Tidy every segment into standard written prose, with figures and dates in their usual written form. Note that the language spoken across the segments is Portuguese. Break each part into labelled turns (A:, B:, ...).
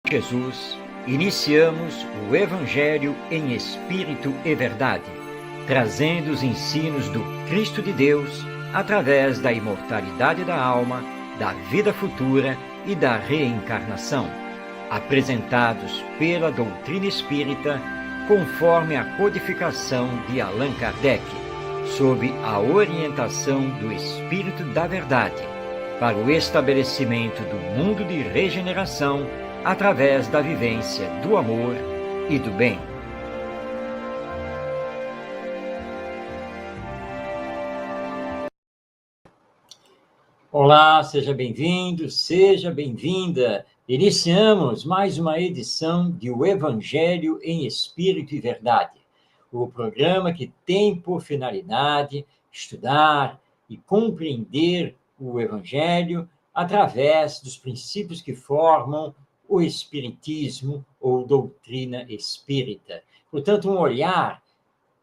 A: Jesus, iniciamos o Evangelho em Espírito e Verdade, trazendo os ensinos do Cristo de Deus através da imortalidade da alma, da vida futura e da reencarnação, apresentados pela doutrina espírita conforme a codificação de Allan Kardec, sob a orientação do Espírito da Verdade, para o estabelecimento do mundo de regeneração através da vivência do amor e do bem. Olá, seja bem-vindo, seja bem-vinda. Iniciamos mais uma edição de O Evangelho em Espírito e Verdade, o programa que tem por finalidade estudar e compreender o Evangelho através dos princípios que formam o Espiritismo ou doutrina espírita. Portanto, um olhar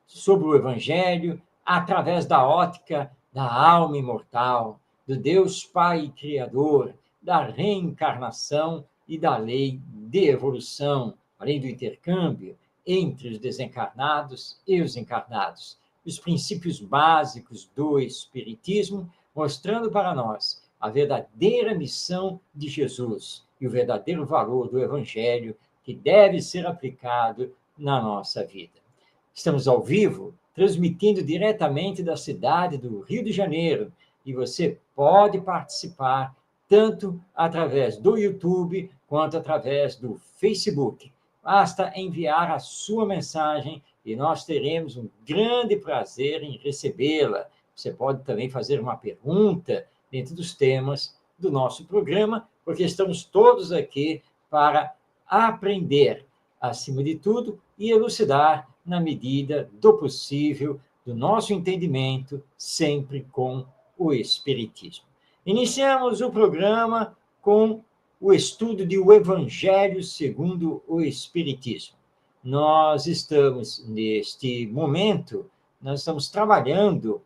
A: sobre o Evangelho através da ótica da alma imortal, do Deus Pai Criador, da reencarnação e da lei de evolução, além do intercâmbio entre os desencarnados e os encarnados. Os princípios básicos do Espiritismo, mostrando para nós a verdadeira missão de Jesus e o verdadeiro valor do Evangelho que deve ser aplicado na nossa vida. Estamos ao vivo, transmitindo diretamente da cidade do Rio de Janeiro, e você pode participar tanto através do YouTube quanto através do Facebook. Basta enviar a sua mensagem e nós teremos um grande prazer em recebê-la. Você pode também fazer uma pergunta dentro dos temas do nosso programa, porque estamos todos aqui para aprender, acima de tudo, e elucidar na medida do possível, do nosso entendimento, sempre com o Espiritismo. Iniciamos o programa com o estudo de O Evangelho segundo o Espiritismo. Nós estamos, neste momento, nós estamos trabalhando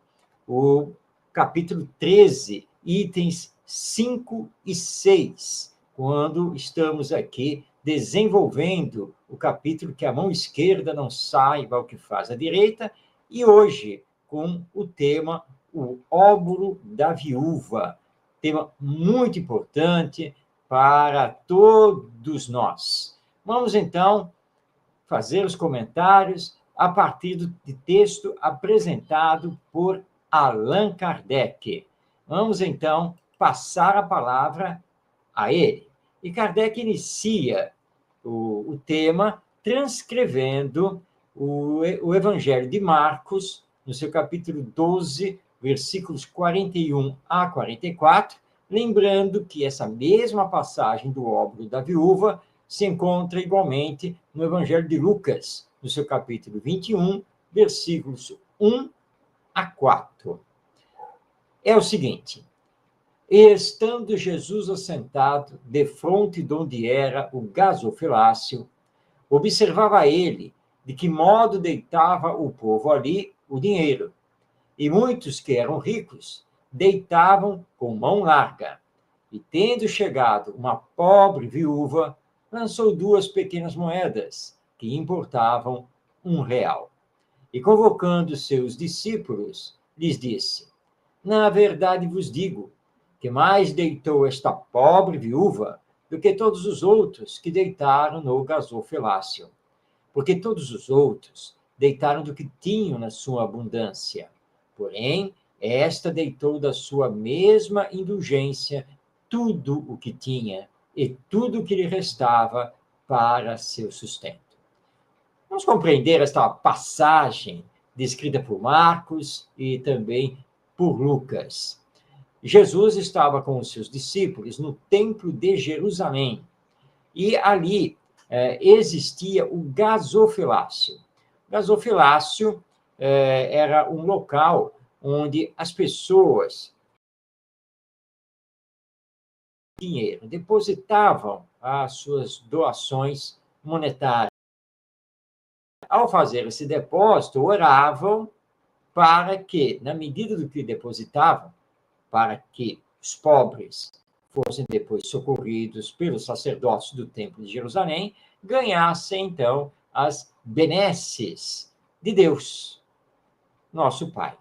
A: o capítulo 13, itens 5 e 6, quando estamos aqui desenvolvendo o capítulo que a mão esquerda não saiba o que faz a direita, e hoje com o tema O Óbolo da Viúva, tema muito importante para todos nós. Vamos, então, fazer os comentários a partir do texto apresentado por Allan Kardec. Vamos, então, passar a palavra a ele. E Kardec inicia o tema transcrevendo o Evangelho de Marcos, no seu capítulo 12, versículos 41 a 44, lembrando que essa mesma passagem do óbolo da viúva se encontra igualmente no Evangelho de Lucas, no seu capítulo 21, versículos 1 a 4. É o seguinte: e estando Jesus assentado defronte de onde era o gasofilácio, observava ele de que modo deitava o povo ali o dinheiro. E muitos que eram ricos deitavam com mão larga. E tendo chegado uma pobre viúva, lançou 2 pequenas moedas, que importavam R$ 1. E convocando seus discípulos, lhes disse: na verdade vos digo, que mais deitou esta pobre viúva do que todos os outros que deitaram no gasofilácio. Porque todos os outros deitaram do que tinham na sua abundância. Porém, esta deitou da sua mesma indulgência tudo o que tinha e tudo o que lhe restava para seu sustento. Vamos compreender esta passagem descrita por Marcos e também por Lucas. Jesus estava com os seus discípulos no Templo de Jerusalém, e ali existia o gasofilácio. O gasofilácio era um local onde as pessoas dinheiro depositavam as suas doações monetárias. Ao fazer esse depósito, oravam para que, na medida do que depositavam, para que os pobres fossem depois socorridos pelos sacerdotes do Templo de Jerusalém, ganhassem, então, as benesses de Deus, nosso Pai.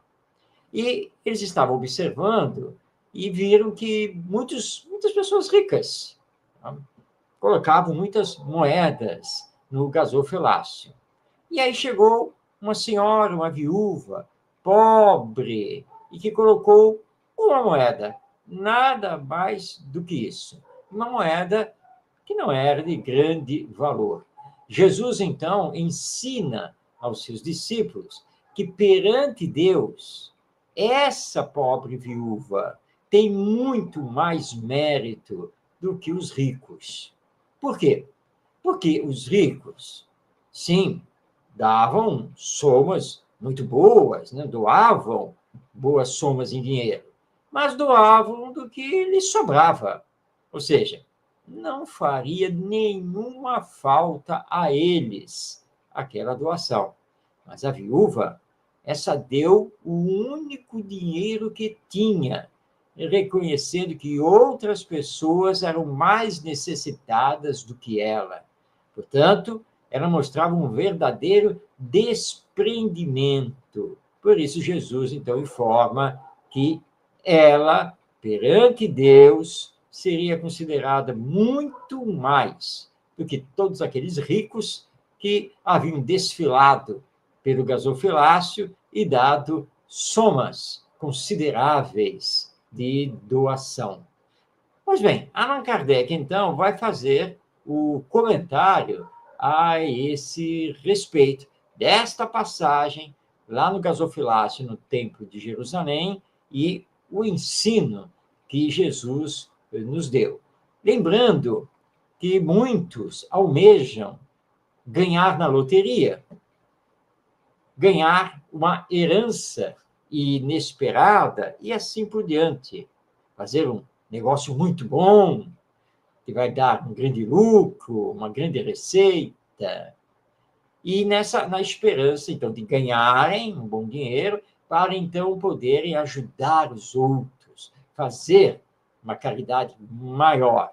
A: E eles estavam observando e viram que muitas pessoas ricas, tá, colocavam muitas moedas no gasofilácio. E aí chegou uma senhora, uma viúva, pobre, e que colocou uma moeda, nada mais do que isso. Uma moeda que não era de grande valor. Jesus, então, ensina aos seus discípulos que perante Deus, essa pobre viúva tem muito mais mérito do que os ricos. Por quê? Porque os ricos, sim, davam somas muito boas, né? Doavam boas somas em dinheiro, mas doavam do que lhes sobrava. Ou seja, não faria nenhuma falta a eles aquela doação. Mas a viúva, essa deu o único dinheiro que tinha, reconhecendo que outras pessoas eram mais necessitadas do que ela. Portanto, ela mostrava um verdadeiro desprendimento. Por isso, Jesus, então, informa que ela, perante Deus, seria considerada muito mais do que todos aqueles ricos que haviam desfilado pelo gasofilácio e dado somas consideráveis de doação. Pois bem, Allan Kardec, então, vai fazer o comentário a esse respeito desta passagem lá no gasofilácio, no Templo de Jerusalém, e o ensino que Jesus nos deu. Lembrando que muitos almejam ganhar na loteria, ganhar uma herança inesperada e assim por diante, fazer um negócio muito bom, que vai dar um grande lucro, uma grande receita, e na esperança, então, de ganharem um bom dinheiro, para, então, poderem ajudar os outros, fazer uma caridade maior.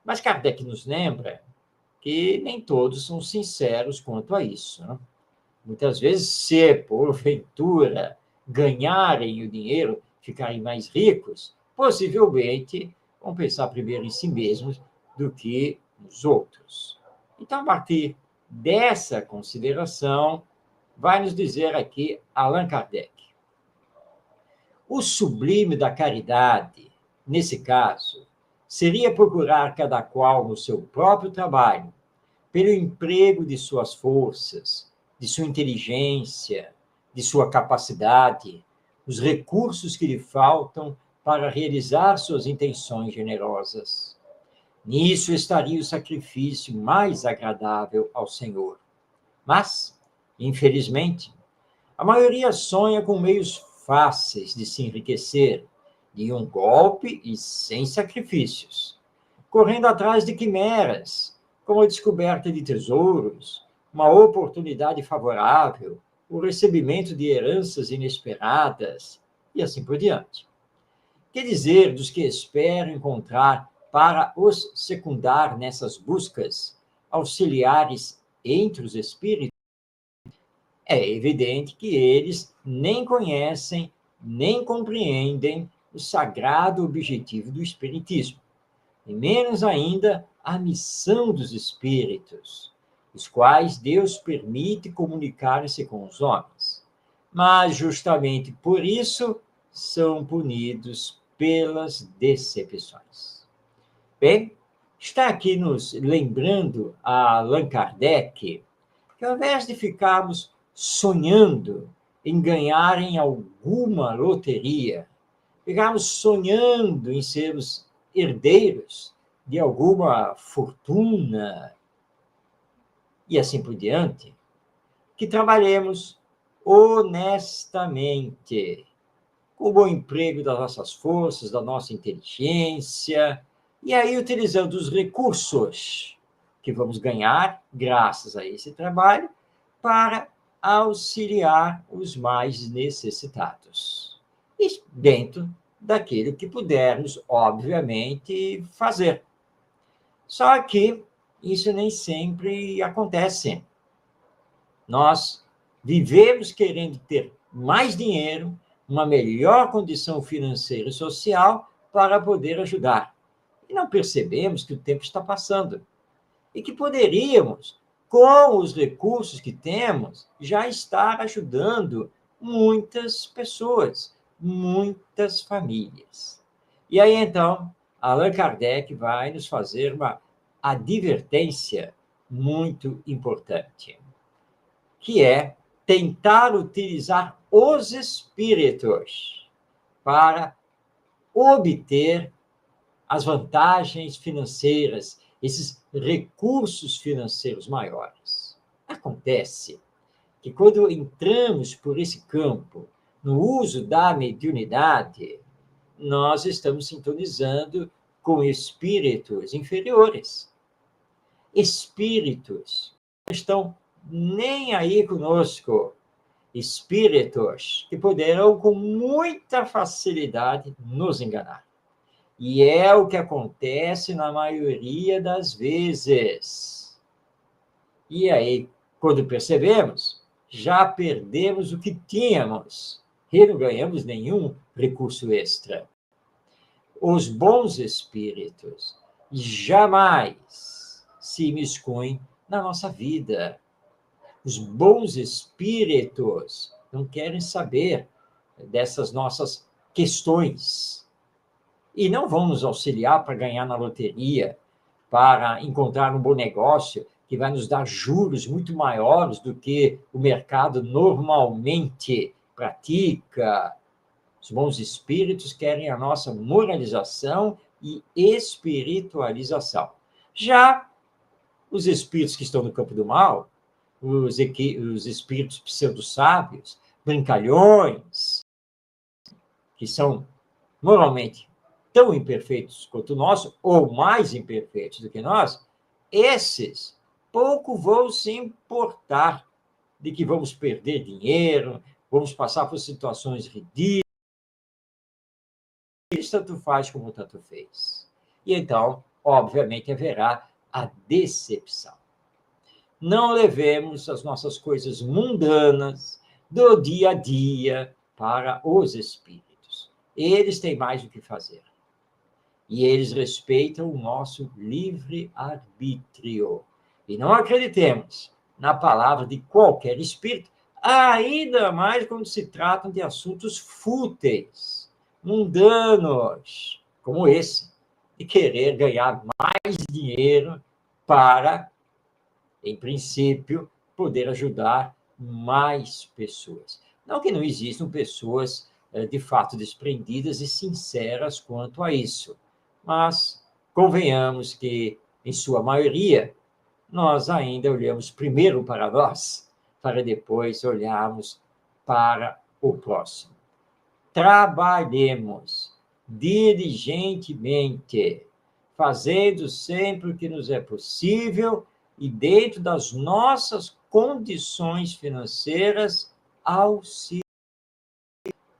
A: Mas Kardec nos lembra que nem todos são sinceros quanto a isso, né? Muitas vezes, se, porventura, ganharem o dinheiro, ficarem mais ricos, possivelmente vão pensar primeiro em si mesmos do que nos outros. Então, a partir dessa consideração, vai nos dizer aqui Allan Kardec. O sublime da caridade, nesse caso, seria procurar cada qual no seu próprio trabalho, pelo emprego de suas forças, de sua inteligência, de sua capacidade, os recursos que lhe faltam para realizar suas intenções generosas. Nisso estaria o sacrifício mais agradável ao Senhor. Mas, infelizmente, a maioria sonha com meios fáceis de se enriquecer, de um golpe e sem sacrifícios, correndo atrás de quimeras, como a descoberta de tesouros, uma oportunidade favorável, o recebimento de heranças inesperadas e assim por diante. Que dizer dos que esperam encontrar para os secundar nessas buscas auxiliares entre os espíritos? É evidente que eles nem conhecem, nem compreendem o sagrado objetivo do Espiritismo, e menos ainda a missão dos espíritos, os quais Deus permite comunicar-se com os homens. Mas, justamente por isso, são punidos pelas decepções. Bem, está aqui nos lembrando a Allan Kardec que, ao invés de ficarmos sonhando em ganhar em alguma loteria, ficarmos sonhando em sermos herdeiros de alguma fortuna e assim por diante, que trabalhemos honestamente, com o bom emprego das nossas forças, da nossa inteligência, e aí utilizando os recursos que vamos ganhar graças a esse trabalho para auxiliar os mais necessitados. E dentro daquilo que pudermos, obviamente, fazer. Só que isso nem sempre acontece. Nós vivemos querendo ter mais dinheiro, uma melhor condição financeira e social para poder ajudar. E não percebemos que o tempo está passando e que poderíamos, com os recursos que temos, já estar ajudando muitas pessoas, muitas famílias. E aí, então, Allan Kardec vai nos fazer uma advertência muito importante, que é tentar utilizar os espíritos para obter as vantagens financeiras, esses recursos financeiros maiores. Acontece que quando entramos por esse campo, no uso da mediunidade, nós estamos sintonizando com espíritos inferiores. Espíritos que não estão nem aí conosco. Espíritos que poderão, com muita facilidade, nos enganar. E é o que acontece na maioria das vezes. E aí, quando percebemos, já perdemos o que tínhamos e não ganhamos nenhum recurso extra. Os bons espíritos jamais se imiscuem na nossa vida. Os bons espíritos não querem saber dessas nossas questões. E não vão nos auxiliar para ganhar na loteria, para encontrar um bom negócio que vai nos dar juros muito maiores do que o mercado normalmente pratica. Os bons espíritos querem a nossa moralização e espiritualização. Já os espíritos que estão no campo do mal, os espíritos pseudo-sábios, brincalhões, que são moralmente tão imperfeitos quanto nós, ou mais imperfeitos do que nós, esses pouco vão se importar de que vamos perder dinheiro, vamos passar por situações ridículas, tanto faz como tanto fez. E então, obviamente, haverá a decepção. Não levemos as nossas coisas mundanas do dia a dia para os espíritos. Eles têm mais o que fazer. E eles respeitam o nosso livre-arbítrio. E não acreditemos na palavra de qualquer espírito, ainda mais quando se tratam de assuntos fúteis, mundanos, como esse, de querer ganhar mais dinheiro para, em princípio, poder ajudar mais pessoas. Não que não existam pessoas, de fato, desprendidas e sinceras quanto a isso, mas convenhamos que, em sua maioria, nós ainda olhamos primeiro para nós, para depois olharmos para o próximo. Trabalhemos diligentemente, fazendo sempre o que nos é possível e dentro das nossas condições financeiras, auxílio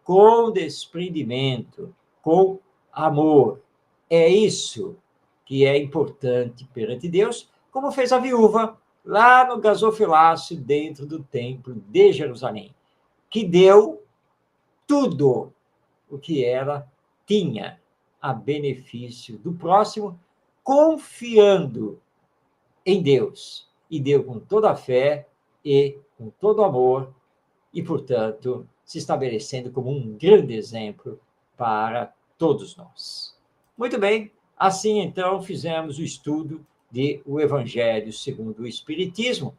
A: com desprendimento, com amor. É isso que é importante perante Deus, como fez a viúva lá no gasofilácio dentro do templo de Jerusalém, que deu tudo o que ela tinha a benefício do próximo, confiando em Deus. E deu com toda a fé e com todo amor, e, portanto, se estabelecendo como um grande exemplo para todos nós. Muito bem, assim, então, fizemos o estudo de O Evangelho segundo o Espiritismo,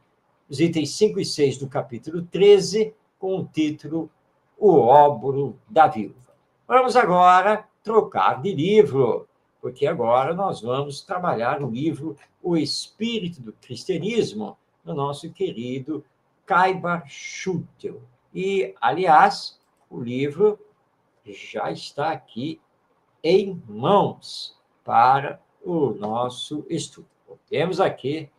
A: os itens 5 e 6 do capítulo 13, com o título O Óbolo da Viúva. Vamos agora trocar de livro, porque agora nós vamos trabalhar o livro O Espírito do Cristianismo, do nosso querido Caiba Schutel. E, aliás, o livro já está aqui em mãos para o nosso estudo. Temos aqui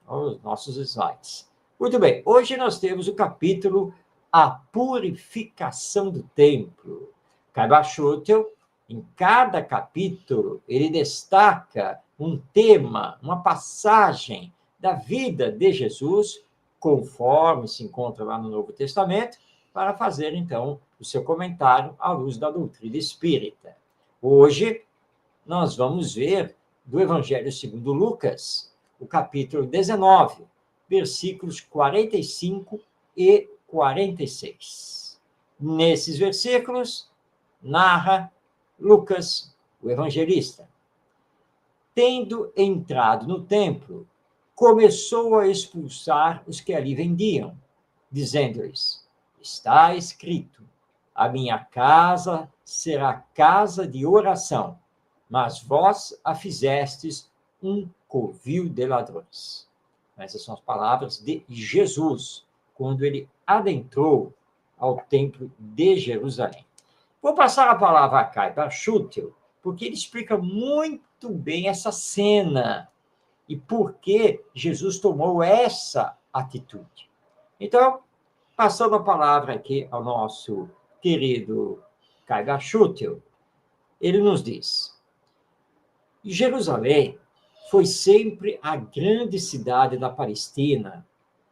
A: os nossos slides. Muito bem, hoje nós temos o capítulo A Purificação do Templo. Caiba Schutel Em cada capítulo, ele destaca um tema, uma passagem da vida de Jesus, conforme se encontra lá no Novo Testamento, para fazer, então, o seu comentário à luz da doutrina espírita. Hoje, nós vamos ver do Evangelho segundo Lucas, o capítulo 19, versículos 45 e 46. Nesses versículos, narra Lucas, o evangelista. Tendo entrado no templo, começou a expulsar os que ali vendiam, dizendo-lhes: está escrito, a minha casa será casa de oração, mas vós a fizestes um covil de ladrões. Essas são as palavras de Jesus, quando ele adentrou ao templo de Jerusalém. Vou passar a palavra a Kai Barchutel, porque ele explica muito bem essa cena e por que Jesus tomou essa atitude. Então, passando a palavra aqui ao nosso querido Kai Barchutel, ele nos diz: Jerusalém foi sempre a grande cidade da Palestina,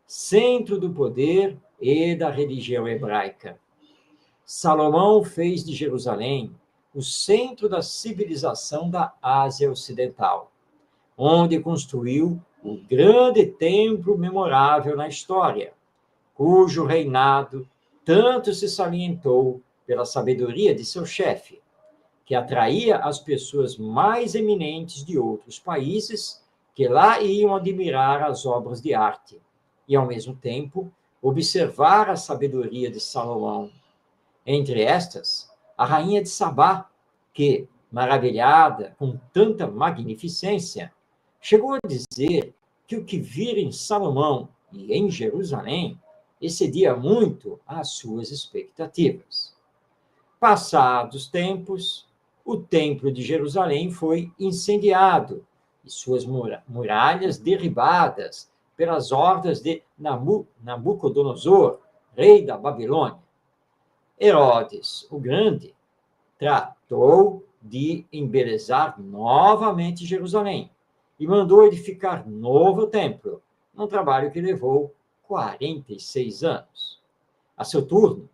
A: centro do poder e da religião hebraica. Salomão fez de Jerusalém o centro da civilização da Ásia Ocidental, onde construiu o grande templo memorável na história, cujo reinado tanto se salientou pela sabedoria de seu chefe, que atraía as pessoas mais eminentes de outros países que lá iam admirar as obras de arte e, ao mesmo tempo, observar a sabedoria de Salomão. Entre estas, a rainha de Sabá, que, maravilhada com tanta magnificência, chegou a dizer que o que vira em Salomão e em Jerusalém excedia muito às suas expectativas. Passados tempos, o templo de Jerusalém foi incendiado e suas muralhas derribadas pelas hordas de Nabucodonosor, rei da Babilônia. Herodes, o Grande, tratou de embelezar novamente Jerusalém e mandou edificar novo templo, num trabalho que levou 46 anos. A seu turno,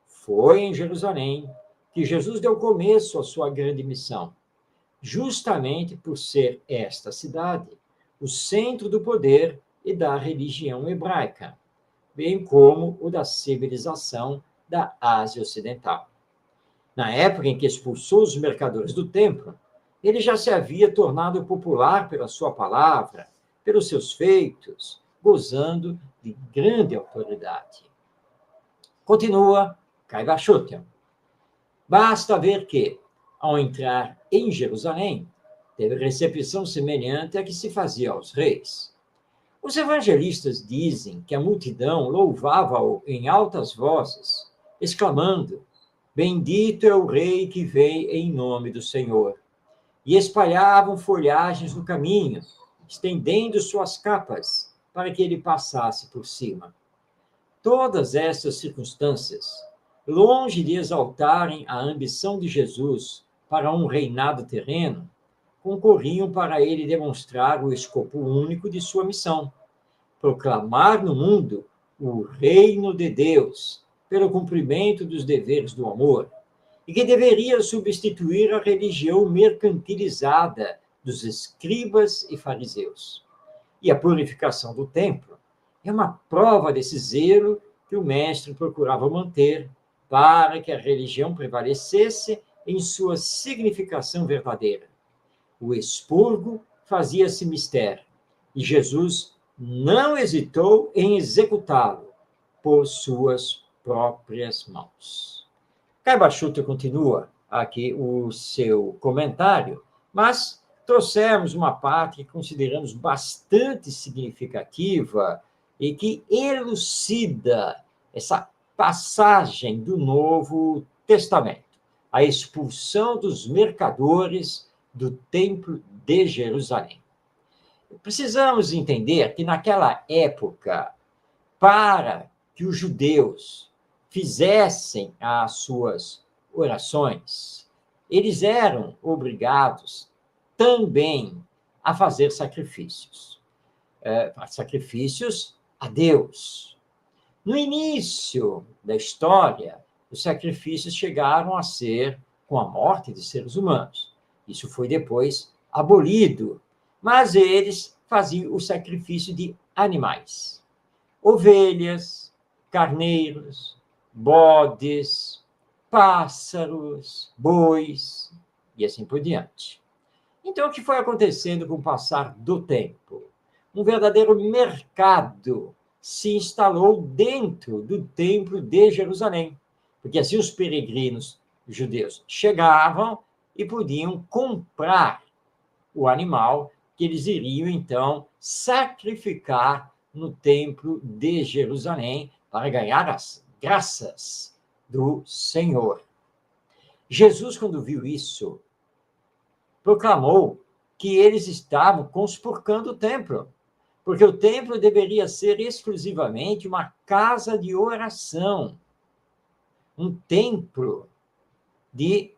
A: foi em Jerusalém que Jesus deu começo à sua grande missão, justamente por ser esta cidade o centro do poder e da religião hebraica, bem como o da civilização da Ásia Ocidental. Na época em que expulsou os mercadores do templo, ele já se havia tornado popular pela sua palavra, pelos seus feitos, gozando de grande autoridade. Continua Kai Barchutel. Basta ver que, ao entrar em Jerusalém, teve recepção semelhante à que se fazia aos reis. Os evangelistas dizem que a multidão louvava-o em altas vozes, exclamando: Bendito é o Rei que vem em nome do Senhor. E espalhavam folhagens no caminho, estendendo suas capas, para que ele passasse por cima. Todas essas circunstâncias, longe de exaltarem a ambição de Jesus para um reinado terreno, concorriam para ele demonstrar o escopo único de sua missão: proclamar no mundo o reino de Deus, pelo cumprimento dos deveres do amor, e que deveria substituir a religião mercantilizada dos escribas e fariseus. E a purificação do templo é uma prova desse zelo que o mestre procurava manter para que a religião prevalecesse em sua significação verdadeira. O expurgo fazia-se mistério, e Jesus não hesitou em executá-lo por suas próprias mãos. Kai Barchutel continua aqui o seu comentário, mas trouxemos uma parte que consideramos bastante significativa e que elucida essa passagem do Novo Testamento, a expulsão dos mercadores do Templo de Jerusalém. Precisamos entender que naquela época, para que os judeus fizessem as suas orações, eles eram obrigados também a fazer sacrifícios. Sacrifícios a Deus. No início da história, os sacrifícios chegaram a ser com a morte de seres humanos. Isso foi depois abolido, mas eles faziam o sacrifício de animais. Ovelhas, carneiros, bodes, pássaros, bois, e assim por diante. Então, o que foi acontecendo com o passar do tempo? Um verdadeiro mercado se instalou dentro do Templo de Jerusalém, porque assim os peregrinos judeus chegavam e podiam comprar o animal que eles iriam, então, sacrificar no Templo de Jerusalém para ganhar as graças do Senhor. Jesus, quando viu isso, proclamou que eles estavam conspurcando o templo, porque o templo deveria ser exclusivamente uma casa de oração, um templo de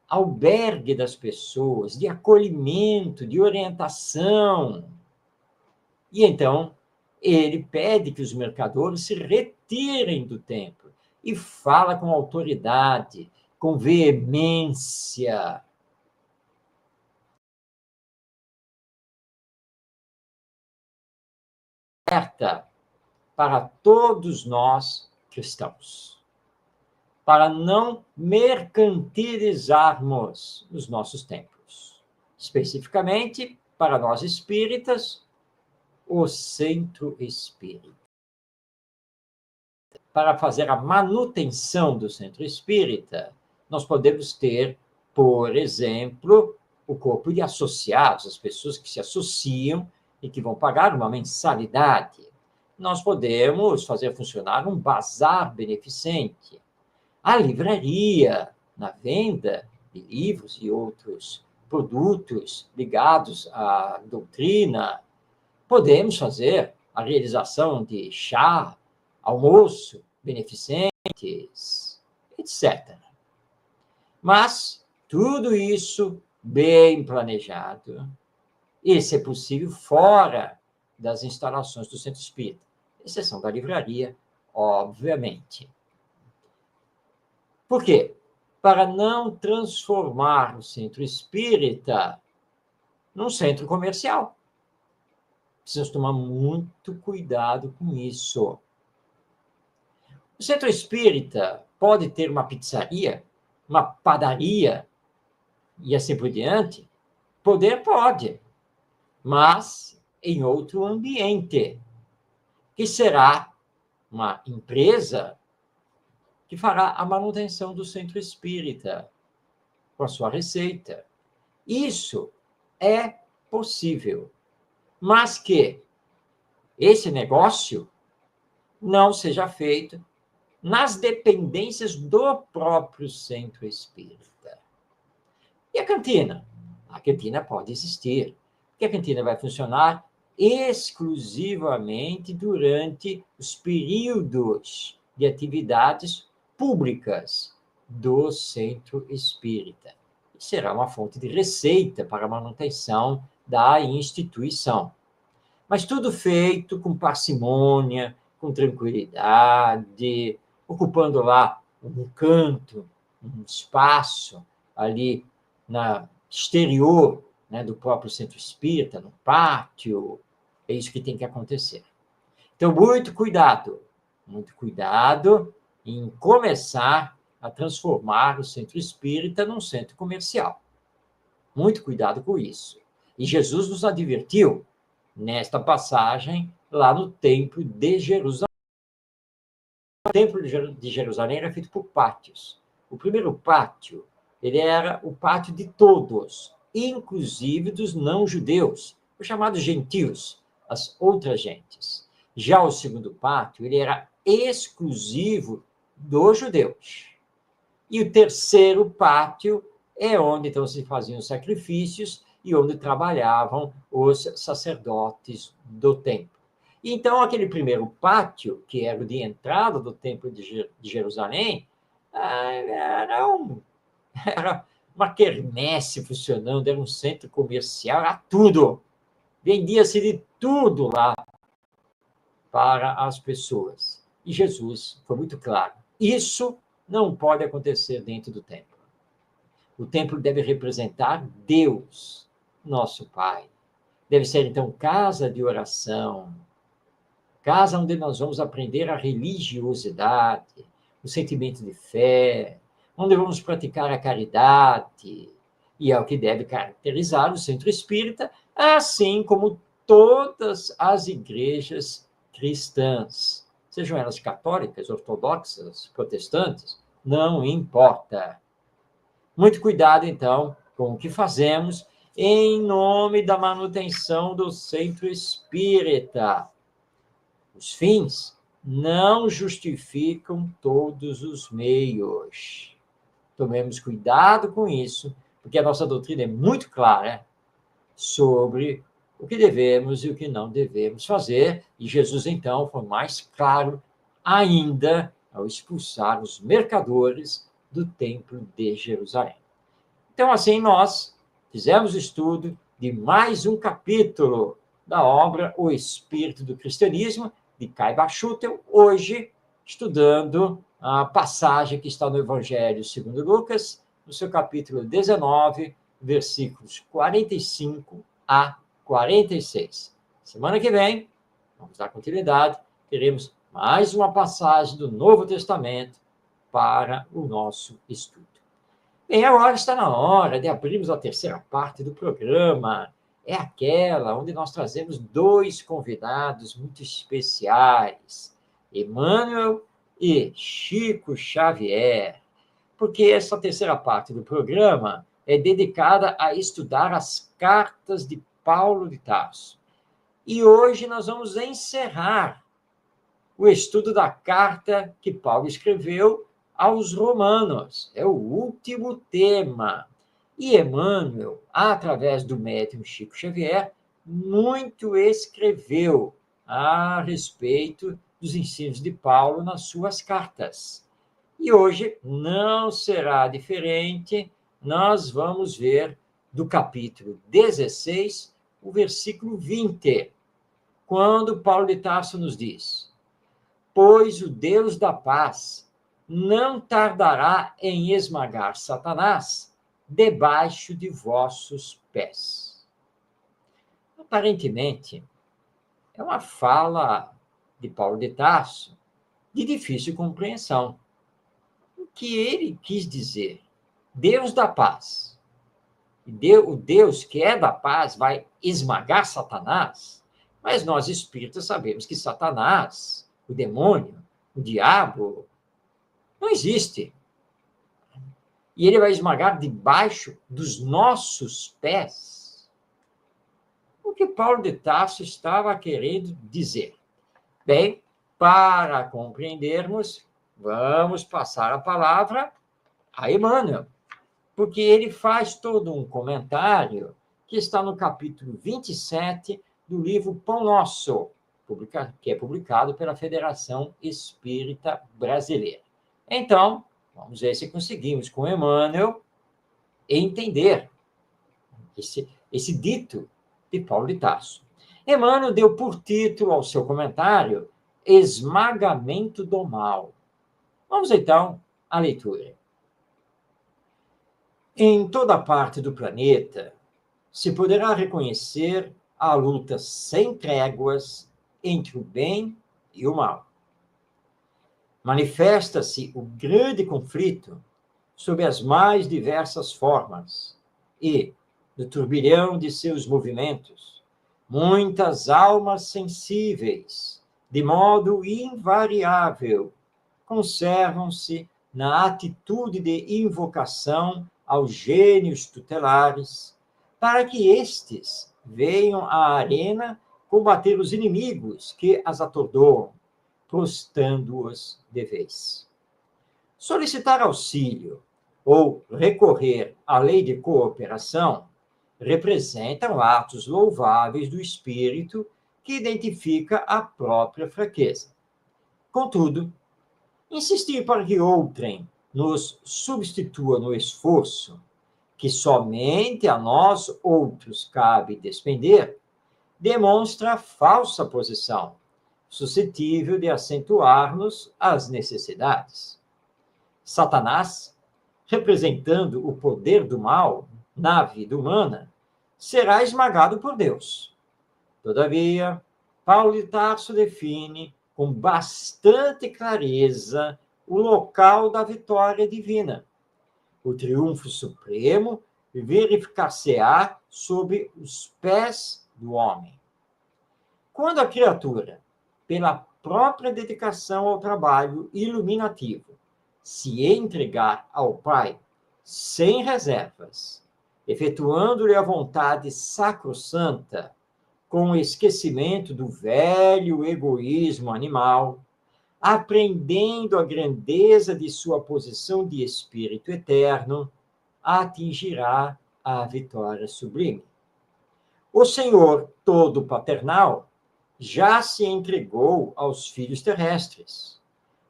A: albergue das pessoas, de acolhimento, de orientação. E então ele pede que os mercadores se retirem do templo e fala com autoridade, com veemência. Para todos nós cristãos, para não mercantilizarmos os nossos templos. Especificamente, para nós espíritas, o centro espírita. Para fazer a manutenção do centro espírita, nós podemos ter, por exemplo, o corpo de associados, as pessoas que se associam e que vão pagar uma mensalidade. Nós podemos fazer funcionar um bazar beneficente. A livraria, na venda de livros e outros produtos ligados à doutrina. Podemos fazer a realização de chá, almoço, beneficentes, etc. Mas tudo isso bem planejado e, se é possível, fora das instalações do centro espírita, exceção da livraria, obviamente. Por quê? Para não transformar o centro espírita num centro comercial. Precisamos tomar muito cuidado com isso. O centro espírita pode ter uma pizzaria, uma padaria e assim por diante? Poder pode, mas em outro ambiente, que será uma empresa que fará a manutenção do centro espírita com a sua receita. Isso é possível, mas que esse negócio não seja feito nas dependências do próprio centro espírita. E a cantina? A cantina pode existir, porque a cantina vai funcionar exclusivamente durante os períodos de atividades públicas do centro espírita. E será uma fonte de receita para a manutenção da instituição. Mas tudo feito com parcimônia, com tranquilidade, ocupando lá um canto, um espaço ali na exterior, né, do próprio centro espírita, no pátio. É isso que tem que acontecer. Então, muito cuidado em começar a transformar o centro espírita num centro comercial. Muito cuidado com isso. E Jesus nos advertiu nesta passagem lá no Templo de Jerusalém. O Templo de Jerusalém era feito por pátios. O primeiro pátio, ele era o pátio de todos, inclusive dos não-judeus, os chamados gentios, as outras gentes. Já o segundo pátio, ele era exclusivo dos judeus. E o terceiro pátio é onde então se faziam os sacrifícios e onde trabalhavam os sacerdotes do templo. Então, aquele primeiro pátio, que era o de entrada do templo de Jerusalém, era uma quermesse funcionando, era um centro comercial, era tudo. Vendia-se de tudo lá para as pessoas. E Jesus foi muito claro: isso não pode acontecer dentro do templo. O templo deve representar Deus, nosso Pai. Deve ser, então, casa de oração, casa onde nós vamos aprender a religiosidade, o sentimento de fé, onde vamos praticar a caridade, e é o que deve caracterizar o centro espírita, assim como todas as igrejas cristãs, sejam elas católicas, ortodoxas, protestantes, não importa. Muito cuidado, então, com o que fazemos em nome da manutenção do centro espírita. Os fins não justificam todos os meios. Tomemos cuidado com isso, porque a nossa doutrina é muito clara sobre o que devemos e o que não devemos fazer. E Jesus, então, foi mais claro ainda ao expulsar os mercadores do Templo de Jerusalém. Então, assim, nós fizemos o estudo de mais um capítulo da obra O Espírito do Cristianismo, de Kai Bachutel, hoje estudando a passagem que está no Evangelho segundo Lucas, no seu capítulo 19, versículos 45 a 46. Semana que vem, vamos dar continuidade, teremos mais uma passagem do Novo Testamento para o nosso estudo. Bem, agora está na hora de abrirmos a terceira parte do programa. É aquela onde nós trazemos dois convidados muito especiais, Emmanuel e Chico Xavier, porque essa terceira parte do programa é dedicada a estudar as cartas de Paulo de Tarso. E hoje nós vamos encerrar o estudo da carta que Paulo escreveu aos Romanos. É o último tema. E Emmanuel, através do médium Chico Xavier, muito escreveu a respeito dos ensinos de Paulo nas suas cartas. E hoje não será diferente, nós vamos ver do capítulo 16, o versículo 20, quando Paulo de Tarso nos diz: pois o Deus da paz não tardará em esmagar Satanás debaixo de vossos pés. Aparentemente, é uma fala de Paulo de Tarso de difícil compreensão. O que ele quis dizer? Deus da paz. O Deus que é da paz vai esmagar Satanás? Mas nós espíritas sabemos que Satanás, o demônio, o diabo, não existe. E ele vai esmagar debaixo dos nossos pés. O que Paulo de Tarso estava querendo dizer? Bem, para compreendermos, vamos passar a palavra a Emmanuel, porque ele faz todo um comentário que está no capítulo 27 do livro Pão Nosso, que é publicado pela Federação Espírita Brasileira. Então, vamos ver se conseguimos, com Emmanuel, entender esse dito de Paulo de Tarso. Emmanuel deu por título ao seu comentário Esmagamento do Mal. Vamos, então, à leitura. Em toda parte do planeta, se poderá reconhecer a luta sem tréguas entre o bem e o mal. Manifesta-se o grande conflito sob as mais diversas formas e, no turbilhão de seus movimentos, muitas almas sensíveis, de modo invariável, conservam-se na atitude de invocação aos gênios tutelares, para que estes venham à arena combater os inimigos que as atordoam, prostrando-os de vez. Solicitar auxílio ou recorrer à lei de cooperação representam atos louváveis do espírito que identifica a própria fraqueza. Contudo, insistir para que outrem nos substitua no esforço que somente a nós outros cabe despender, demonstra falsa posição, suscetível de acentuar-nos as necessidades. Satanás, representando o poder do mal na vida humana, será esmagado por Deus. Todavia, Paulo de Tarso define com bastante clareza o local da vitória divina. O triunfo supremo verificar-se-á sob os pés do homem. Quando a criatura, pela própria dedicação ao trabalho iluminativo, se entregar ao Pai sem reservas, efetuando-lhe a vontade sacrossanta, com o esquecimento do velho egoísmo animal, aprendendo a grandeza de sua posição de espírito eterno, atingirá a vitória sublime. O Senhor todo-paternal já se entregou aos filhos terrestres,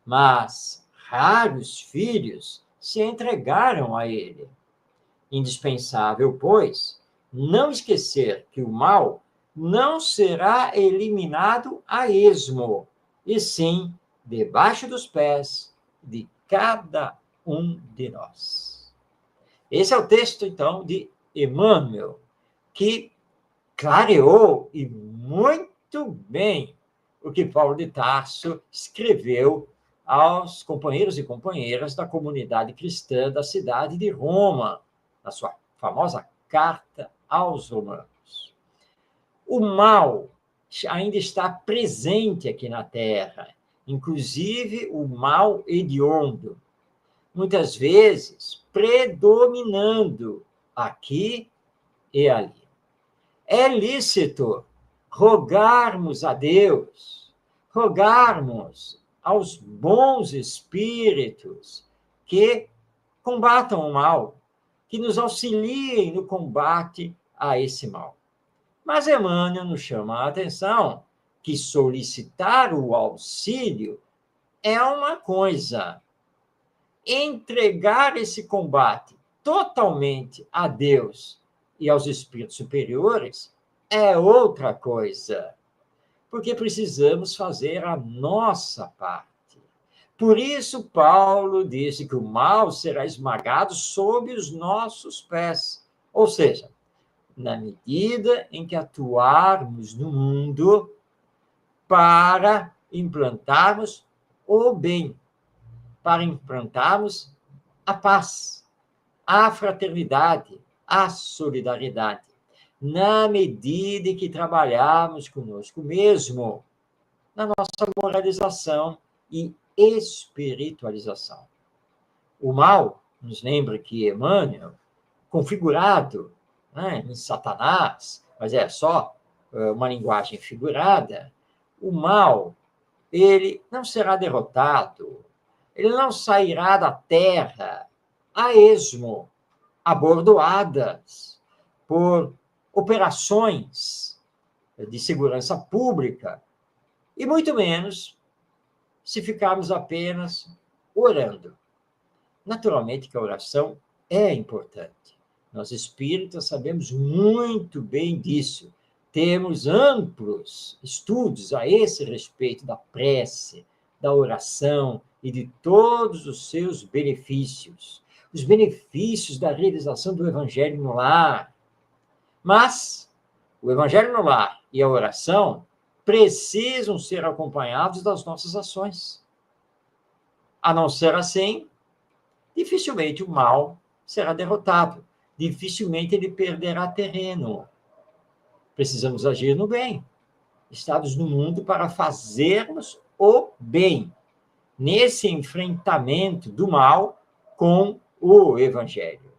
A: mas raros filhos se entregaram a ele. Indispensável, pois, não esquecer que o mal não será eliminado a esmo, e sim debaixo dos pés de cada um de nós. Esse é o texto, então, de Emmanuel, que clareou e muito bem o que Paulo de Tarso escreveu aos companheiros e companheiras da comunidade cristã da cidade de Roma, na sua famosa Carta aos Romanos. O mal ainda está presente aqui na Terra, inclusive o mal hediondo, muitas vezes predominando aqui e ali. É lícito rogarmos a Deus, rogarmos aos bons espíritos que combatam o mal, que nos auxiliem no combate a esse mal. Mas Emmanuel nos chama a atenção que solicitar o auxílio é uma coisa. Entregar esse combate totalmente a Deus e aos espíritos superiores é outra coisa. Porque precisamos fazer a nossa parte. Por isso, Paulo disse que o mal será esmagado sob os nossos pés. Ou seja, na medida em que atuarmos no mundo para implantarmos o bem, para implantarmos a paz, a fraternidade, a solidariedade, na medida em que trabalharmos conosco mesmo, na nossa moralização e espiritualização. O mal, nos lembra que Emmanuel, configurado em Satanás, mas é só uma linguagem figurada, o mal, ele não será derrotado, ele não sairá da terra a esmo, abordoadas por operações de segurança pública, e muito menos se ficarmos apenas orando. Naturalmente que a oração é importante. Nós espíritas sabemos muito bem disso. Temos amplos estudos a esse respeito da prece, da oração e de todos os seus benefícios. Os benefícios da realização do Evangelho no lar. Mas o Evangelho no lar e a oração precisam ser acompanhados das nossas ações. A não ser assim, dificilmente o mal será derrotado. Dificilmente ele perderá terreno. Precisamos agir no bem. Estamos no mundo para fazermos o bem, nesse enfrentamento do mal com o Evangelho.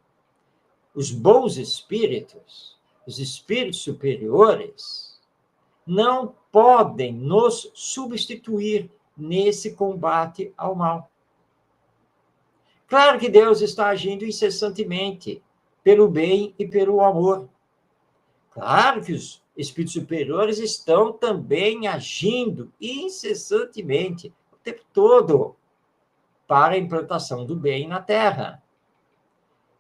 A: Os bons espíritos, os espíritos superiores, não podem nos substituir nesse combate ao mal. Claro que Deus está agindo incessantemente pelo bem e pelo amor. Claro que os espíritos superiores estão também agindo incessantemente, tempo todo, para a implantação do bem na Terra.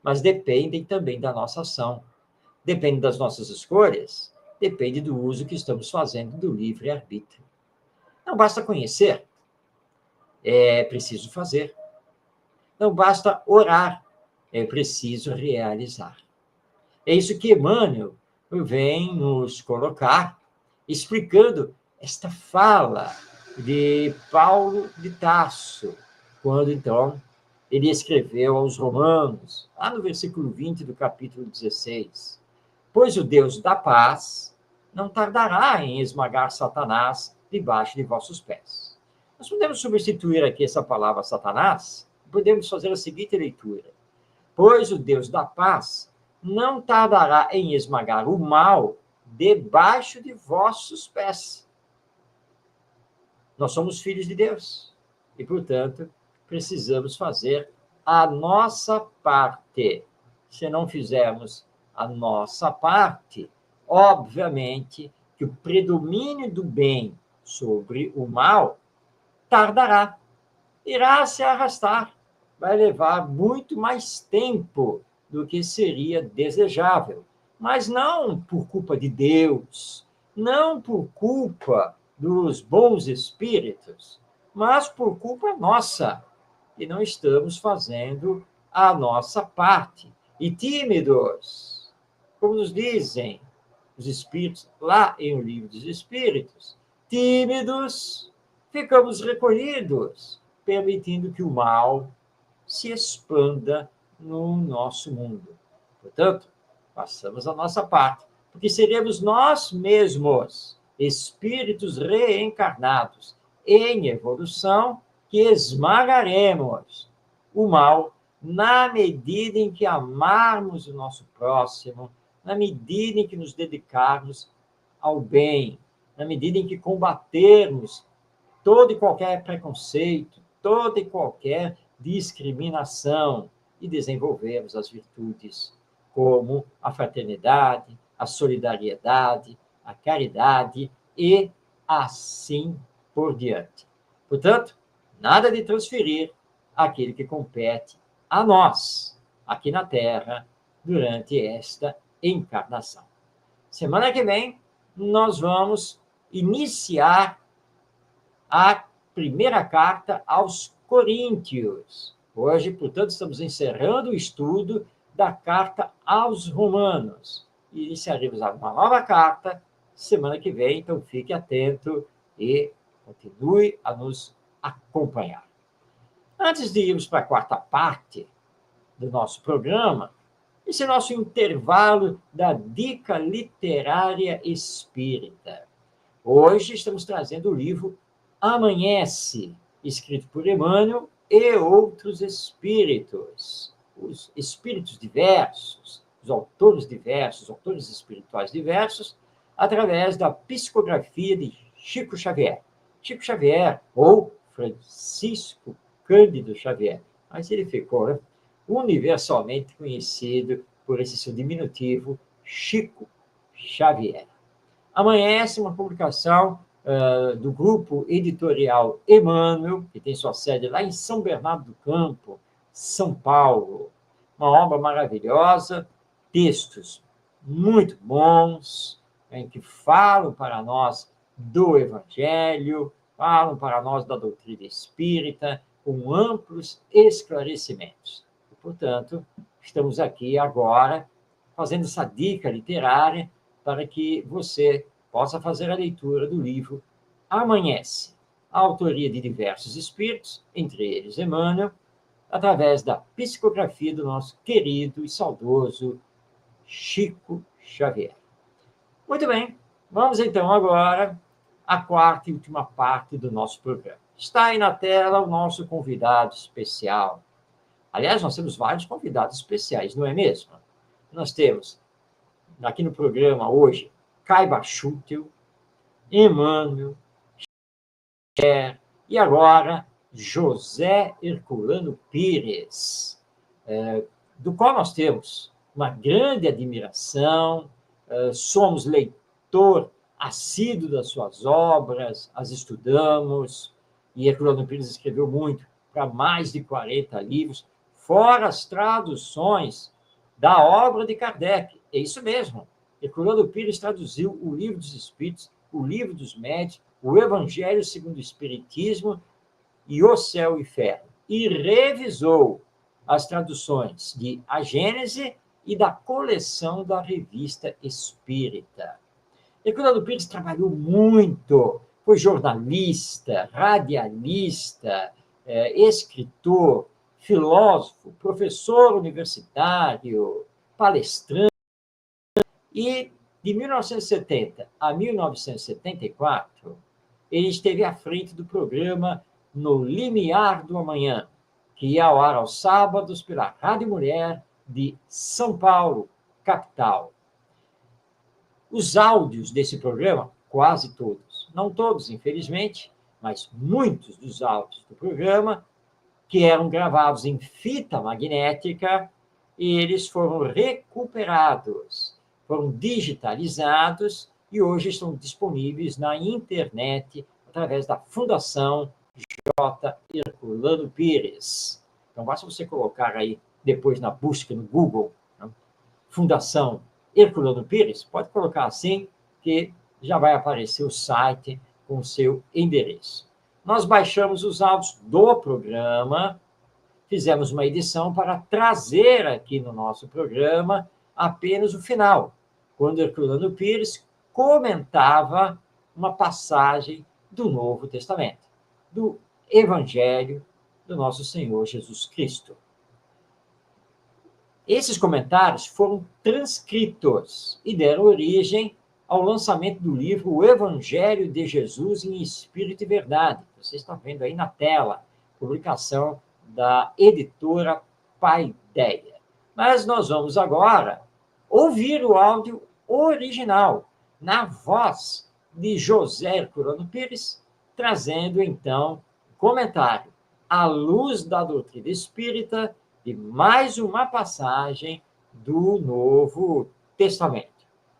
A: mas dependem também da nossa ação. Depende das nossas escolhas, depende do uso que estamos fazendo do livre-arbítrio. Não basta conhecer, é preciso fazer. Não basta orar, é preciso realizar. É isso que Emmanuel vem nos colocar, explicando esta fala de Paulo de Tarso, quando, então, ele escreveu aos Romanos, lá no versículo 20 do capítulo 16: pois o Deus da paz não tardará em esmagar Satanás debaixo de vossos pés. Nós podemos substituir aqui essa palavra Satanás, podemos fazer a seguinte leitura: pois o Deus da paz não tardará em esmagar o mal debaixo de vossos pés. Nós somos filhos de Deus e, portanto, precisamos fazer a nossa parte. Se não fizermos a nossa parte, obviamente que o predomínio do bem sobre o mal tardará, irá se arrastar, vai levar muito mais tempo do que seria desejável, mas não por culpa de Deus, não por culpa dos bons espíritos, mas por culpa nossa, que não estamos fazendo a nossa parte. E tímidos, como nos dizem os espíritos lá em O Livro dos Espíritos, tímidos, ficamos recolhidos, permitindo que o mal se expanda no nosso mundo. Portanto, façamos a nossa parte, porque seremos nós mesmos, espíritos reencarnados em evolução, que esmagaremos o mal na medida em que amarmos o nosso próximo, na medida em que nos dedicarmos ao bem, na medida em que combatermos todo e qualquer preconceito, toda e qualquer discriminação e desenvolvermos as virtudes como a fraternidade, a solidariedade, a caridade e assim por diante. Portanto, nada de transferir aquilo que compete a nós, aqui na Terra, durante esta encarnação. Semana que vem, nós vamos iniciar a primeira carta aos Coríntios. Hoje, portanto, estamos encerrando o estudo da carta aos Romanos. E iniciaremos uma nova carta semana que vem, então fique atento e continue a nos acompanhar. Antes de irmos para a quarta parte do nosso programa, esse é o nosso intervalo da Dica Literária Espírita. Hoje estamos trazendo o livro Amanhece, escrito por Emmanuel e outros espíritos. Os espíritos diversos, os autores espirituais diversos, através da psicografia de Chico Xavier. Chico Xavier, ou Francisco Cândido Xavier, mas ele ficou universalmente conhecido por esse seu diminutivo, Chico Xavier. Amanhece, uma publicação do grupo editorial Emmanuel, que tem sua sede lá em São Bernardo do Campo, São Paulo. Uma obra maravilhosa, textos muito bons, em que falam para nós do Evangelho, falam para nós da doutrina espírita, com amplos esclarecimentos. E, portanto, estamos aqui agora fazendo essa dica literária para que você possa fazer a leitura do livro Amanhece, a autoria de diversos espíritos, entre eles Emmanuel, através da psicografia do nosso querido e saudoso Chico Xavier. Muito bem, vamos então agora à quarta e última parte do nosso programa. Está aí na tela o nosso convidado especial. Aliás, nós temos vários convidados especiais, não é mesmo? Nós temos aqui no programa hoje Caiba Schutel, Emmanuel, e agora José Herculano Pires, do qual nós temos uma grande admiração, somos leitor assíduo das suas obras, as estudamos, e Herculano Pires escreveu muito, para mais de 40 livros, fora as traduções da obra de Kardec. É isso mesmo. Herculano Pires traduziu o Livro dos Espíritos, o Livro dos Médiuns, o Evangelho segundo o Espiritismo e o Céu e Inferno. E revisou as traduções de A Gênese e da coleção da Revista Espírita. Herculano Pires trabalhou muito, foi jornalista, radialista, escritor, filósofo, professor universitário, palestrante, e de 1970 a 1974, ele esteve à frente do programa No Limiar do Amanhã, que ia ao ar aos sábados pela Rádio Mulher de São Paulo, capital. Os áudios desse programa, quase todos, não todos, infelizmente, mas muitos dos áudios do programa, que eram gravados em fita magnética, e eles foram recuperados, foram digitalizados e hoje estão disponíveis na internet através da Fundação J. Herculano Pires. Então, basta você colocar aí, depois na busca no Google, né? Fundação Herculano Pires, pode colocar assim, que já vai aparecer o site com o seu endereço. Nós baixamos os áudios do programa, fizemos uma edição para trazer aqui no nosso programa apenas o final, quando Herculano Pires comentava uma passagem do Novo Testamento, do Evangelho do nosso Senhor Jesus Cristo. Esses comentários foram transcritos e deram origem ao lançamento do livro O Evangelho de Jesus em Espírito e Verdade. Você está vendo aí na tela, publicação da editora Paideia. Mas nós vamos agora ouvir o áudio original, na voz de José Herculano Pires, trazendo, então, comentário à luz da doutrina espírita de mais uma passagem do Novo Testamento.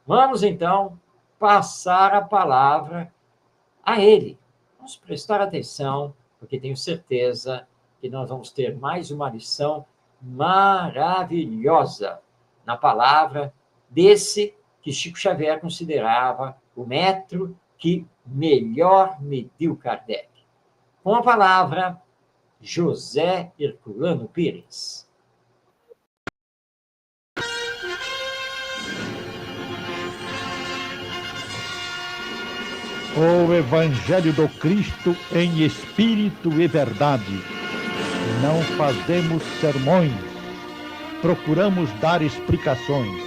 A: Vamos, então, passar a palavra a ele. Vamos prestar atenção, porque tenho certeza que nós vamos ter mais uma lição maravilhosa na palavra desse que Chico Xavier considerava o metro que melhor mediu Kardec. Com a palavra, José Herculano Pires.
B: O Evangelho do Cristo em Espírito e Verdade. Não fazemos sermões, procuramos dar explicações.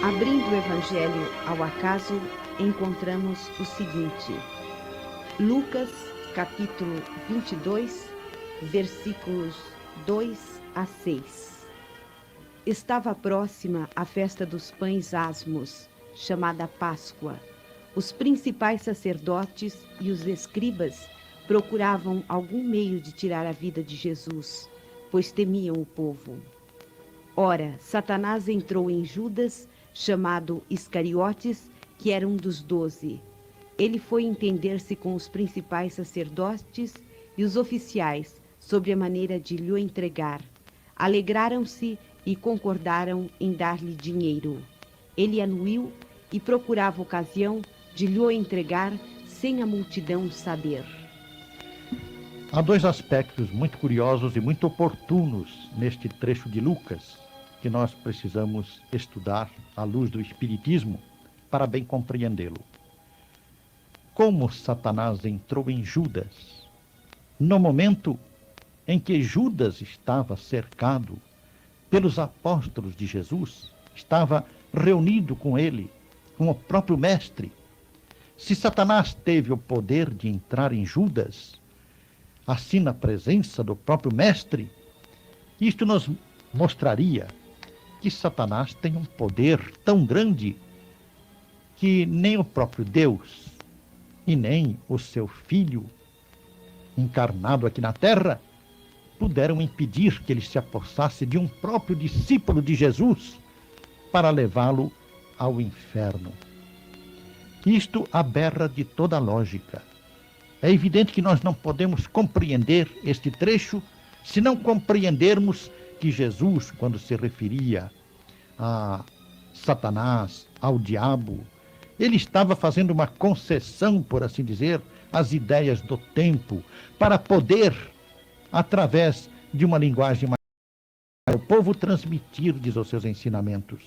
C: Abrindo o Evangelho ao acaso, encontramos o seguinte: Lucas, capítulo 22, versículos 2 a 6. Estava próxima a festa dos pães asmos, chamada Páscoa. Os principais sacerdotes e os escribas procuravam algum meio de tirar a vida de Jesus, pois temiam o povo. Ora, Satanás entrou em Judas, chamado Iscariotes, que era um dos 12. Ele foi entender-se com os principais sacerdotes e os oficiais sobre a maneira de lhe entregar. Alegraram-se e concordaram em dar-lhe dinheiro. Ele anuiu e procurava ocasião de lhe entregar sem a multidão saber.
B: Há dois aspectos muito curiosos e muito oportunos neste trecho de Lucas, que nós precisamos estudar à luz do Espiritismo para bem compreendê-lo. Como Satanás entrou em Judas, no momento em que Judas estava cercado pelos apóstolos de Jesus, estava reunido com ele, com o próprio Mestre. Se Satanás teve o poder de entrar em Judas, assim na presença do próprio Mestre, isto nos mostraria que Satanás tem um poder tão grande que nem o próprio Deus e nem o seu Filho, encarnado aqui na terra, puderam impedir que ele se apossasse de um próprio discípulo de Jesus para levá-lo ao inferno. Isto aberra de toda lógica. É evidente que nós não podemos compreender este trecho se não compreendermos que Jesus, quando se referia a Satanás, ao diabo, ele estava fazendo uma concessão, por assim dizer, às ideias do tempo, para poder, através de uma linguagem mais o povo transmitir-lhes os seus ensinamentos.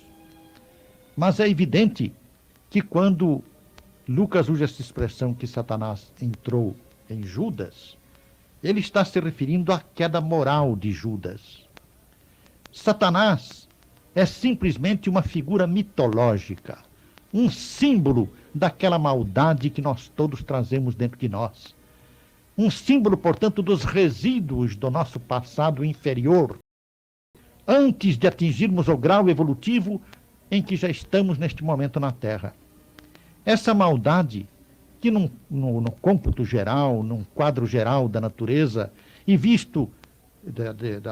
B: Mas é evidente que quando Lucas usa essa expressão que Satanás entrou em Judas, ele está se referindo à queda moral de Judas. Satanás é simplesmente uma figura mitológica, um símbolo daquela maldade que nós todos trazemos dentro de nós. Um símbolo, portanto, dos resíduos do nosso passado inferior, antes de atingirmos o grau evolutivo em que já estamos neste momento na Terra. Essa maldade, que no cômputo geral, num quadro geral da natureza, e visto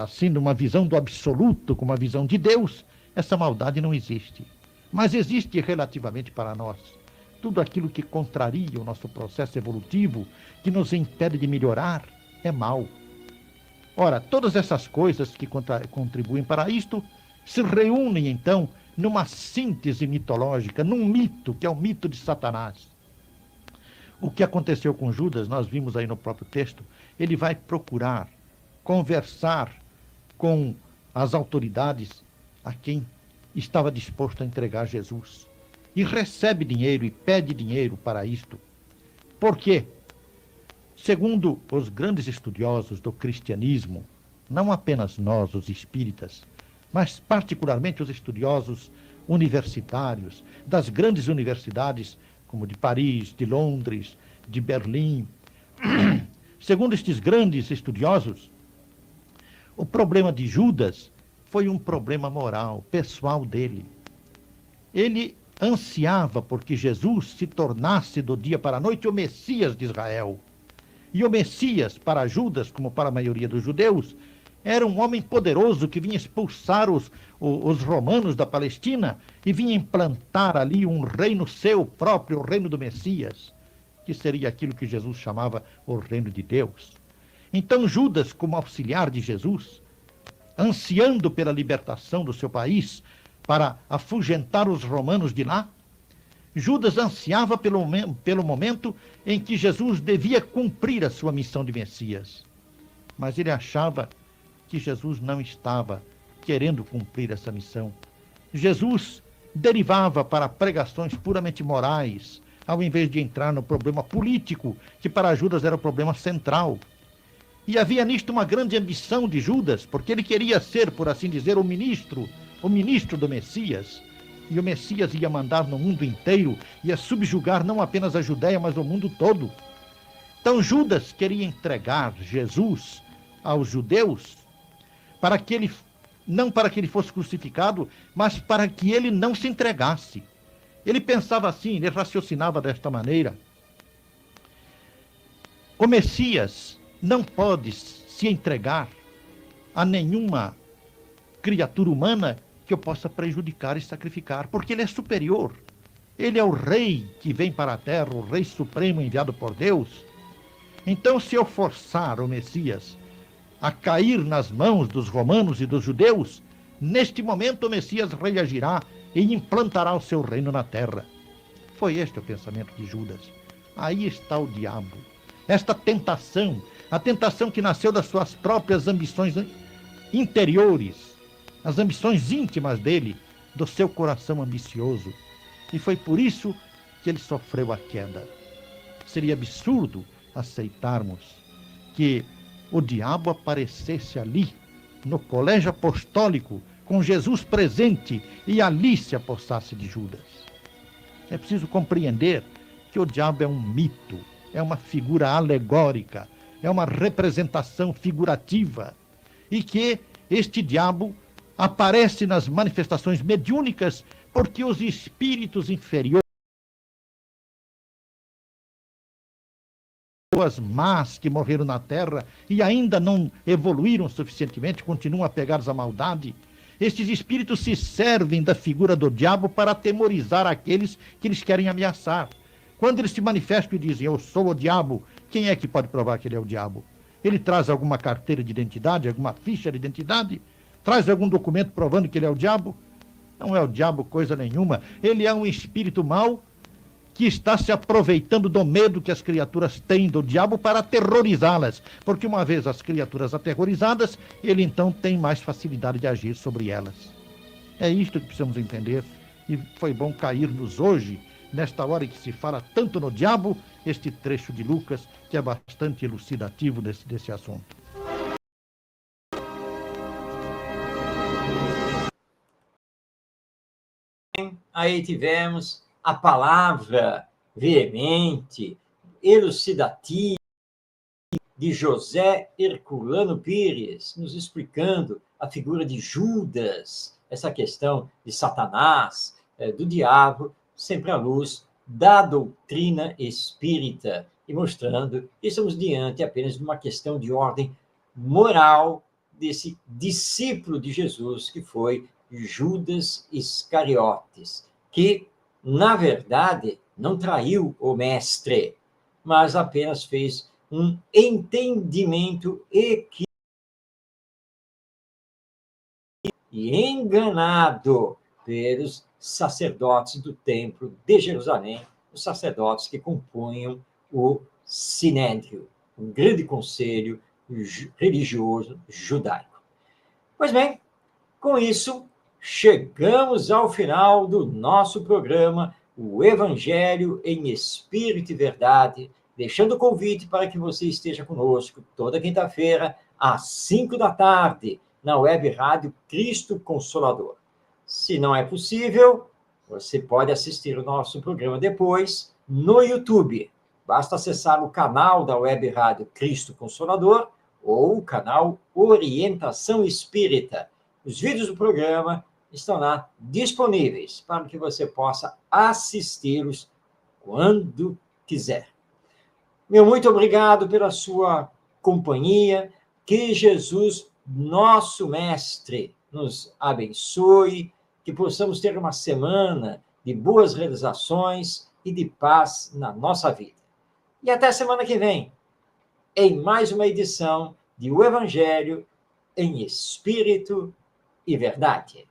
B: assim numa visão do absoluto, como a visão de Deus, essa maldade não existe. Mas existe relativamente para nós tudo aquilo que contraria o nosso processo evolutivo, que nos impede de melhorar, é mal. Ora, todas essas coisas que contribuem para isto se reúnem, então, numa síntese mitológica, num mito, que é o mito de Satanás. O que aconteceu com Judas, nós vimos aí no próprio texto, ele vai procurar conversar com as autoridades a quem estava disposto a entregar Jesus. E recebe dinheiro e pede dinheiro para isto. Por quê? Segundo os grandes estudiosos do cristianismo, não apenas nós, os espíritas, mas particularmente os estudiosos universitários, das grandes universidades, como de Paris, de Londres, de Berlim. Segundo estes grandes estudiosos, o problema de Judas foi um problema moral, pessoal dele. Ele ansiava porque Jesus se tornasse do dia para a noite o Messias de Israel. E o Messias, para Judas, como para a maioria dos judeus, era um homem poderoso que vinha expulsar os romanos da Palestina e vinha implantar ali um reino seu próprio, o reino do Messias, que seria aquilo que Jesus chamava o reino de Deus. Então Judas, como auxiliar de Jesus, ansiando pela libertação do seu país, para afugentar os romanos de lá, Judas ansiava pelo momento em que Jesus devia cumprir a sua missão de Messias. Mas ele achava que Jesus não estava querendo cumprir essa missão. Jesus derivava para pregações puramente morais, ao invés de entrar no problema político, que para Judas era o problema central. E havia nisto uma grande ambição de Judas, porque ele queria ser, por assim dizer, o ministro do Messias. E o Messias ia mandar no mundo inteiro, ia subjugar não apenas a Judéia, mas o mundo todo. Então Judas queria entregar Jesus aos judeus, não para que ele fosse crucificado, mas para que ele não se entregasse. Ele pensava assim, ele raciocinava desta maneira: o Messias não pode se entregar a nenhuma criatura humana que eu possa prejudicar e sacrificar, porque ele é superior. Ele é o rei que vem para a terra, o rei supremo enviado por Deus. Então, se eu forçar o Messias a cair nas mãos dos romanos e dos judeus, neste momento o Messias reagirá e implantará o seu reino na terra. Foi este o pensamento de Judas. Aí está o diabo. Esta tentação, a tentação que nasceu das suas próprias ambições interiores, as ambições íntimas dele, do seu coração ambicioso. E foi por isso que ele sofreu a queda. Seria absurdo aceitarmos que o diabo aparecesse ali, no colégio apostólico, com Jesus presente, e ali se apossasse de Judas. É preciso compreender que o diabo é um mito, é uma figura alegórica, é uma representação figurativa, e que este diabo aparece nas manifestações mediúnicas porque os espíritos inferiores, pessoas más que morreram na terra e ainda não evoluíram suficientemente, continuam apegados à maldade, estes espíritos se servem da figura do diabo para atemorizar aqueles que eles querem ameaçar. Quando eles se manifestam e dizem, eu sou o diabo, quem é que pode provar que ele é o diabo? Ele traz alguma carteira de identidade, alguma ficha de identidade? Traz algum documento provando que ele é o diabo? Não é o diabo coisa nenhuma. Ele é um espírito mau que está se aproveitando do medo que as criaturas têm do diabo para aterrorizá-las. Porque uma vez as criaturas aterrorizadas, ele então tem mais facilidade de agir sobre elas. É isto que precisamos entender. E foi bom cairmos hoje, nesta hora em que se fala tanto no diabo, este trecho de Lucas, que é bastante elucidativo desse assunto.
A: Aí tivemos a palavra veemente, elucidativa de José Herculano Pires, nos explicando a figura de Judas, essa questão de Satanás, do diabo, sempre à luz da doutrina espírita, e mostrando que estamos diante apenas de uma questão de ordem moral desse discípulo de Jesus, que foi Judas Iscariotes, que, na verdade, não traiu o mestre, mas apenas fez um entendimento equivocado e enganado pelos sacerdotes do templo de Jerusalém, os sacerdotes que compunham o Sinédrio, um grande conselho religioso judaico. Pois bem, com isso, chegamos ao final do nosso programa, o Evangelho em Espírito e Verdade, deixando o convite para que você esteja conosco toda quinta-feira, às 5 da tarde, na web rádio Cristo Consolador. Se não é possível, você pode assistir o nosso programa depois no YouTube. Basta acessar o canal da web rádio Cristo Consolador ou o canal Orientação Espírita. Os vídeos do programa estão lá disponíveis para que você possa assisti-los quando quiser. Meu muito obrigado pela sua companhia. Que Jesus, nosso Mestre, nos abençoe, que possamos ter uma semana de boas realizações e de paz na nossa vida. E até semana que vem, em mais uma edição de O Evangelho em Espírito e Verdade.